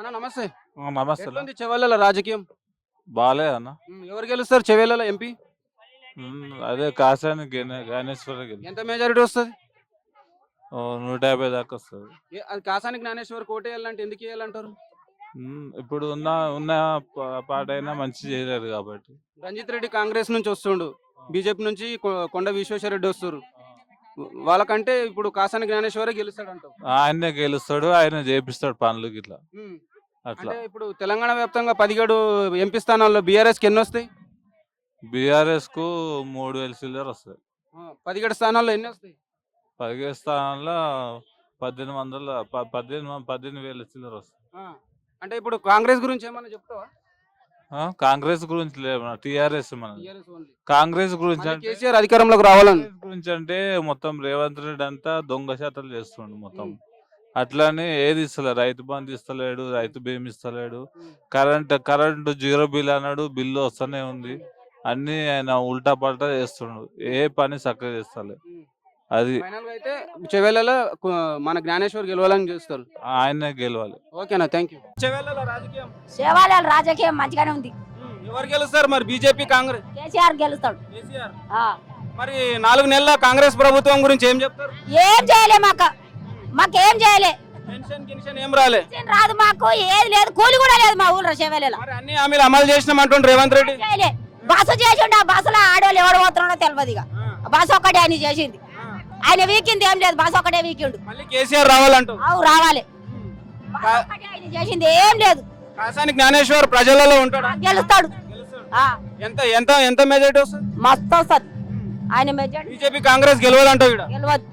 అన్న నమస్తే. నమస్తే ఎట్లుంది చెవెళ్ళ రాజకీయం? బాగాలేదు అన్న. ఎవరు గెలుస్తారు చెవెళ్ళ ఎంపీ? అదే కాసాని జ్ఞానేశ్వర ఎంత మెజారిటీ వస్తుంది? 150 దాకా వస్తుంది. అది కాసాని జ్ఞానేశ్వర్ కోట వేయాలంటే ఎందుకు వేయాలంటారు? ఇప్పుడు ఉన్న ఉన్న పాట అయినా మంచి చేయలేదు కాబట్టి. రంజిత్ రెడ్డి కాంగ్రెస్ నుంచి వస్తుండు, బీజేపీ నుంచి కొండ విశ్వేశ్వర రెడ్డి వస్తారు. వాళ్ళకంటే ఇప్పుడు కాసాని జ్ఞానేశ్వరే గెలుస్తాడు అంటావు? ఆయనే గెలుస్తాడు, ఆయన చేపిస్తాడు పనులు గిట్లా అట్లా. అంటే ఇప్పుడు తెలంగాణ వ్యాప్తంగా 17 ఎంపీ స్థానాల్లో బీఆర్ఎస్కి ఎన్ని వస్తాయి? బీఆర్ఎస్ కు 3000 చిల్లర వస్తాయి. 17 స్థానాల్లో ఎన్ని వస్తాయి? 17 స్థానాల్లో 18,000 చిల్లర వస్తాయి. అంటే ఇప్పుడు కాంగ్రెస్ గురించి ఏమన్నా చెప్తావా? కాంగ్రెస్ గురించి లేదు, టీఆర్ఎస్ మన TRS only. కాంగ్రెస్ గురించి అంటే కేసీఆర్ అధికారంలోకి రావాలని. కాంగ్రెస్ గురించి అంటే మొత్తం రేవంత్ రెడ్డి అంతా దొంగ శాతాలు చేస్తుండు మొత్తం. అట్లానే ఏది ఇస్తలేడు, రైతు బంధు ఇస్తలేడు, రైతు బీమా ఇస్తలేడు, కరెంటు 0 బిల్ అన్నాడు, బిల్లు వస్తూనే ఉంది. అన్ని ఆయన ఉల్టా పల్టా చేస్తుండు, ఏ పని చక్కగా చేస్తలే. అది ఫైనల్ గా అయితే చెవెళ్ళలో మన జ్ఞానేశ్వర్ గెలవాలని చూస్తారు. ఆయనే గెలవాలి. ఓకేనా, థ్యాంక్ యూ. చెవెళ్ళలో రాజకీయం శివాలయాల రాజకీయం మంచిగానే ఉంది. ఎవరు గెలుస్తారు మరి? బీజేపీ కాంగ్రెస్? కేసీఆర్ గెలుస్తాడు. కేసీఆర్. మరి 4 నెలల కాంగ్రెస్ ప్రభుత్వం గురించి ఏం చెప్తారు? ఏం చేయలే మాకేం చేయలే. పెన్షన్ గిన్షన్ ఏం రాలే? పెన్షన్ రాదు మాకు, ఏది లేదు, కూలి కూడా లేదు మా ఊళ్ళో శివాలయాల. మరి అన్ని హామీలు అమలు చేసినామంటుండ్రు రేవంత్ రెడ్డి. చేయలే. బస్సు చేసిండు, ఆ బస్సులో ఆడవాళ్ళు ఎవరు పోతున్నాడో తెలియదు. ఇక బస్సు ఒక్కటే ఆయన చేసింది, ఆయన వీకింది ఏం లేదు, బస్సు ఒకటే వీకిండు. మళ్ళీ కేసీఆర్ రావాలంటూ? అవు రావాలి. బస్సు ఒక్కటే ఆయన చేసింది ఏం లేదు. కాసాని జ్ఞానేశ్వర్ ప్రజలలో ఉంటాడా? గెలుస్తాడు. ఎంత ఎంత ఎంత మెజారిటీ వస్తుంది? మస్తు వస్తుంది ఆయన మెజార్టీ. బీజేపీ కాంగ్రెస్ గెలవాలంటావు? గెలవద్దు.